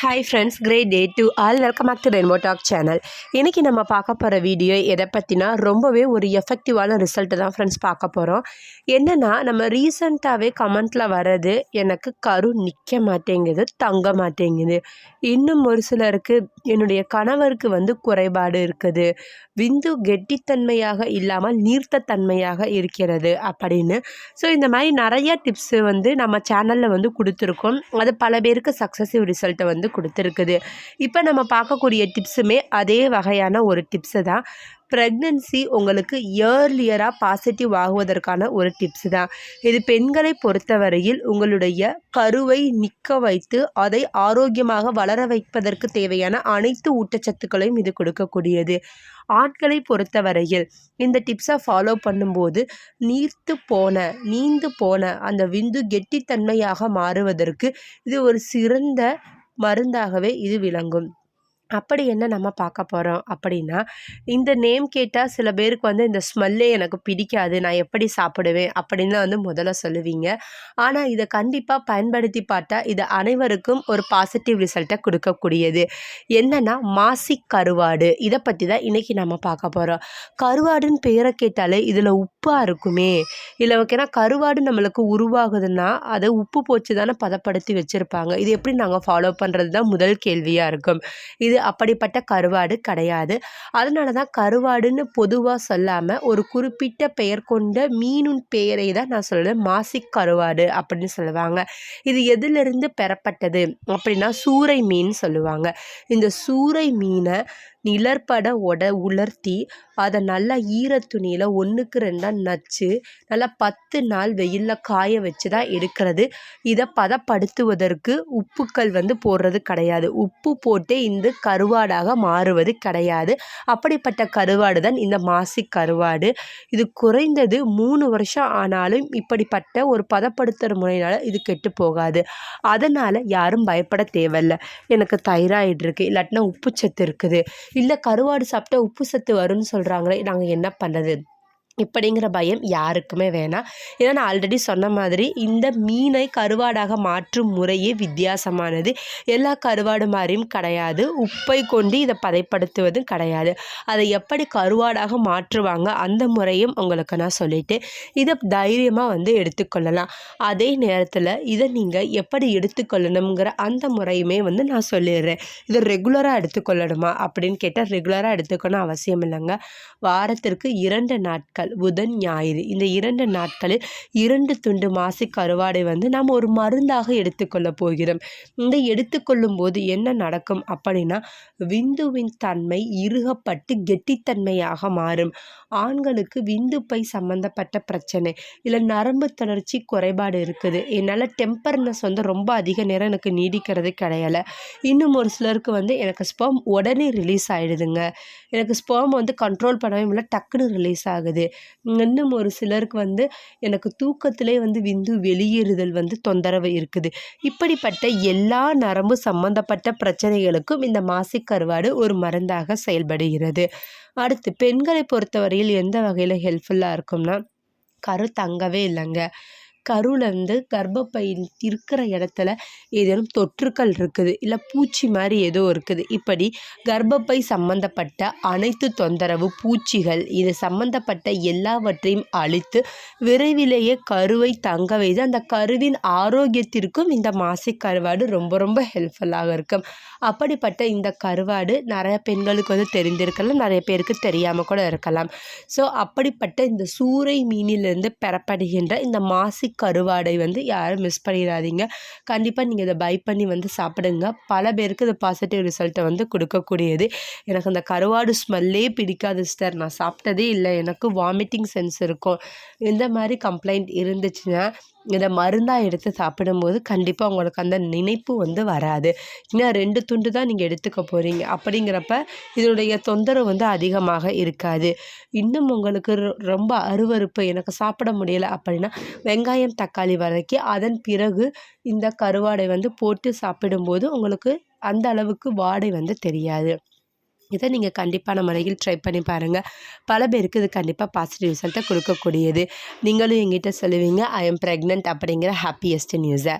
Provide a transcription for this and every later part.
Hi friends, great day to all. Welcome back to Rainbow Talk channel. இன்றைக்கி நம்ம பார்க்க போகிற வீடியோ எதை பற்றினா ரொம்பவே ஒரு எஃபெக்டிவான ரிசல்ட்டு தான் ஃப்ரெண்ட்ஸ் பார்க்க போகிறோம். என்னென்னா, நம்ம ரீசண்டாகவே கமெண்ட்டில் வர்றது, எனக்கு கரு நிற்க மாட்டேங்குது, தங்க மாட்டேங்குது. இன்னும் ஒரு சிலருக்கு என்னுடைய கணவருக்கு குறைபாடு இருக்குது, விந்து கெட்டித்தன்மையாக இல்லாமல் நீர்த்தன்மையாக இருக்கிறது அப்படின்னு. ஸோ இந்த மாதிரி நிறைய டிப்ஸு நம்ம சேனலில் கொடுத்துருக்கோம். அது பல பேருக்கு சக்ஸஸிவ் ரிசல்ட்டை கொடுத்துருக்குது. இப்போ நம்ம பார்க்கக்கூடிய டிப்ஸுமே அதே வகையான ஒரு டிப்ஸு தான். ப்ரெக்னன்சி உங்களுக்கு இயர்லியராக பாசிட்டிவ் ஆகுவதற்கான ஒரு டிப்ஸு தான் இது. பெண்களை பொறுத்தவரையில் உங்களுடைய கருவை நிற்க வைத்து அதை ஆரோக்கியமாக வளர வைப்பதற்கு தேவையான அனைத்து ஊட்டச்சத்துக்களையும் இது கொடுக்கக்கூடியது. ஆண்களை பொறுத்தவரையில் இந்த டிப்ஸை ஃபாலோ பண்ணும்போது நீந்து போன அந்த விந்து கெட்டித்தன்மையாக மாறுவதற்கு இது ஒரு சிறந்த மருந்தாகவே இது விளங்கும். அப்படி என்ன நம்ம பார்க்க போகிறோம் அப்படின்னா, இந்த நேம் கேட்டால் சில பேருக்கு இந்த ஸ்மெல்லே எனக்கு பிடிக்காது, நான் எப்படி சாப்பிடுவேன் அப்படின்னு தான் முதல்ல சொல்லுவீங்க. ஆனால் இதை கண்டிப்பாக பயன்படுத்தி பார்த்தா இது அனைவருக்கும் ஒரு பாசிட்டிவ் ரிசல்ட்டை கொடுக்கக்கூடியது. என்னென்னா, மாசிக் கருவாடு. இதை பற்றி தான் இன்றைக்கி நம்ம பார்க்க போகிறோம். கருவாடுன்னு பேரை கேட்டாலே இதில் உப்பாக இருக்குமே, இல்லை ஓகேனா கருவாடு நம்மளுக்கு உருவாகுதுன்னா அதை உப்பு போச்சு தானே பதப்படுத்தி வச்சுருப்பாங்க. இது எப்படி நாங்கள் ஃபாலோ பண்ணுறது தான் முதல் கேள்வியாக இருக்கும். இது அப்படிப்பட்ட கருவாடு கிடையாது. அதனால தான் கருவாடுன்னு பொதுவாக சொல்லாமல் ஒரு குறிப்பிட்ட பெயர் கொண்ட மீனின் பெயரை தான் நான் சொல்லுவேன், மாசிக் கருவாடு அப்படின்னு சொல்லுவாங்க. இது எதிலிருந்து பெறப்பட்டது அப்படின்னா சூறை மீன் சொல்லுவாங்க. இந்த சூறை மீனை நிழற்பட உலர்த்தி அதை நல்லா ஈரத்துணியில் 1க்கு 2 நச்சு நல்லா 10 நாள் வெயிலில் காய வச்சு தான் எடுக்கிறது. இதை பதப்படுத்துவதற்கு உப்புக்கள் போடுறது கிடையாது. உப்பு போட்டு இந்த கருவாடாக மாறுவது கிடையாது. அப்படிப்பட்ட கருவாடு தான் இந்த மாசிக் கருவாடு. இது குறைந்தது 3 வருஷம் ஆனாலும் இப்படிப்பட்ட ஒரு பதப்படுத்துகிற முறையினால் இது கெட்டு போகாது. அதனால் யாரும் பயப்பட தேவையில்லை. எனக்கு தைராய்டு இருக்குது, இல்லாட்டினா உப்புச்சத்து இருக்குது, இல்லை கருவாடு சாப்பிட்டா உப்பு சத்து வரும்னு சொல்கிறாங்களே, நாங்கள் என்ன பண்ணுறது இப்படிங்கிற பயம் யாருக்குமே வேணாம். ஏன்னா நான் ஆல்ரெடி சொன்ன மாதிரி இந்த மீனை கருவாடாக மாற்றும் முறையே வித்தியாசமானது. எல்லா கருவாடு மாதிரியும் கிடையாது. உப்பை கொண்டு இதை பதைப்படுத்துவதும் கிடையாது. அதை எப்படி கருவாடாக மாற்றுவாங்க அந்த முறையும் உங்களுக்கு நான் சொல்லிட்டு இதை தைரியமாக எடுத்துக்கொள்ளலாம். அதே நேரத்தில் இதை நீங்கள் எப்படி எடுத்துக்கொள்ளணுங்கிற அந்த முறையுமே நான் சொல்லிடுறேன். இதை ரெகுலராக எடுத்துக்கொள்ளணுமா அப்படின்னு கேட்டால் ரெகுலராக எடுத்துக்கணும் அவசியம் இல்லைங்க. வாரத்திற்கு 2 நாட்கள், புதன் ஞாயிறு, இந்த 2 நாட்களில் 2 துண்டு மாசிக் கருவாடை நாம் ஒரு மருந்தாக எடுத்துக்கொள்ள போகிறோம். இந்த எடுத்துக்கொள்ளும் போது என்ன நடக்கும் அப்படின்னா, விந்துவின் தன்மை இறுகப்பட்டு கெட்டித்தன்மையாக மாறும். ஆண்களுக்கு விந்துப்பை சம்பந்தப்பட்ட பிரச்சனை, இல்லை நரம்பு தளர்ச்சி குறைபாடு இருக்குது, என்னால் டெம்பர்னஸ் ரொம்ப அதிக நேரம் எனக்கு நீடிக்கிறது கிடையலை, இன்னும் ஒரு சிலருக்கு எனக்கு ஸ்பெர்ம் உடனே ரிலீஸ் ஆகிடுதுங்க, எனக்கு ஸ்பெர்ம் கண்ட்ரோல் பண்ணவே முடியல, டக்குன்னு ரிலீஸ் ஆகுது, இன்னும் ஒரு சிலருக்கு எனக்கு தூக்கத்திலே விந்து வெளியேறுதல் தொந்தரவு இருக்குது. இப்படிப்பட்ட எல்லா நரம்பு சம்பந்தப்பட்ட பிரச்சனைகளுக்கும் இந்த மாசிக் கருவாடு ஒரு மருந்தாக செயல்படுகிறது. அடுத்து பெண்களை பொறுத்தவரையில் எந்த வகையில் ஹெல்ப்ஃபுல்லாக இருக்கும்னா, கரு தங்கவே இல்லைங்க. கருவில் கர்ப்பப்பை இருக்கிற இடத்துல ஏதேனும் தொற்றுக்கள் இருக்குது, இல்லை பூச்சி மாதிரி ஏதோ இருக்குது, இப்படி கர்ப்பப்பை சம்பந்தப்பட்ட அனைத்து தொந்தரவு பூச்சிகள் இது சம்பந்தப்பட்ட எல்லாவற்றையும் அழித்து விரைவிலேயே கருவை தங்க வைத்து அந்த கருவின் ஆரோக்கியத்திற்கும் இந்த மாசிக் கருவாடு ரொம்ப ரொம்ப ஹெல்ப்ஃபுல்லாக இருக்கும். அப்படிப்பட்ட இந்த கருவாடு நிறைய பெண்களுக்கு தெரிந்திருக்கலாம், நிறைய பேருக்கு தெரியாமல் கூட இருக்கலாம். ஸோ அப்படிப்பட்ட இந்த சூறை மீனிலிருந்து பெறப்படுகின்ற இந்த மாசிக் கருவாடை யாரும் மிஸ் பண்ணிடாதீங்க. கண்டிப்பாக நீங்கள் இதை பை பண்ணி சாப்பிடுங்க. பல பேருக்கு இது பாசிட்டிவ் ரிசல்ட்டை கொடுக்கக்கூடியது. எனக்கு அந்த கருவாடு ஸ்மெல்லே பிடிக்காது சிஸ்டர், நான் சாப்பிட்டதே இல்லை, எனக்கு வாமிட்டிங் சென்ஸ் இருக்கும், இந்த மாதிரி கம்ப்ளைண்ட் இருந்துச்சுன்னா இதை மருந்தாக எடுத்து சாப்பிடும்போது கண்டிப்பாக உங்களுக்கு அந்த நினைப்பு வராது. இன்னும் 2 துண்டு தான் நீங்கள் எடுத்துக்க போகிறீங்க. அப்படிங்கிறப்ப இதனுடைய தொந்தரவு அதிகமாக இருக்காது. இன்னும் உங்களுக்கு ரொம்ப அருவருப்பு, எனக்கு சாப்பிட முடியலை அப்படின்னா வெங்காயம் தக்காளி வதக்கி அதன் பிறகு இந்த கருவாடை போட்டு சாப்பிடும்போது உங்களுக்கு அந்த அளவுக்கு வாடை தெரியாது. இதை நீங்கள் கண்டிப்பான முறையில் ட்ரை பண்ணி பாருங்கள். பல பேருக்கு இது கண்டிப்பாக பாசிட்டிவ் ரிசல்ட்டை கொடுக்கக்கூடியது. நீங்களும் எங்கிட்ட சொல்லுவீங்க ஐ எம் ப்ரெக்னென்ட் அப்படிங்கிற ஹாப்பியஸ்ட் நியூஸை.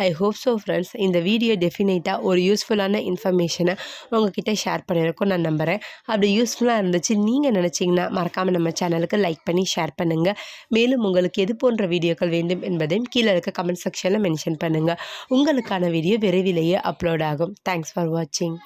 ஐ ஹோப் ஸோ ஃப்ரெண்ட்ஸ், இந்த வீடியோ டெஃபினட்டாக ஒரு யூஸ்ஃபுல்லான இன்ஃபர்மேஷனை உங்ககிட்ட ஷேர் பண்ணியிருக்கோம் நான் நம்புகிறேன். அப்படி யூஸ்ஃபுல்லாக இருந்துச்சு நீங்கள் நினச்சிங்கன்னா மறக்காமல் நம்ம சேனலுக்கு லைக் பண்ணி ஷேர் பண்ணுங்கள். மேலும் உங்களுக்கு எது போன்ற வீடியோக்கள் வேண்டும் என்பதையும் கீழே இருக்க கமெண்ட் செக்ஷனில் மென்ஷன் பண்ணுங்கள். உங்களுக்கான வீடியோ விரைவிலேயே அப்லோட் ஆகும். தேங்க்ஸ் ஃபார் வாட்சிங்.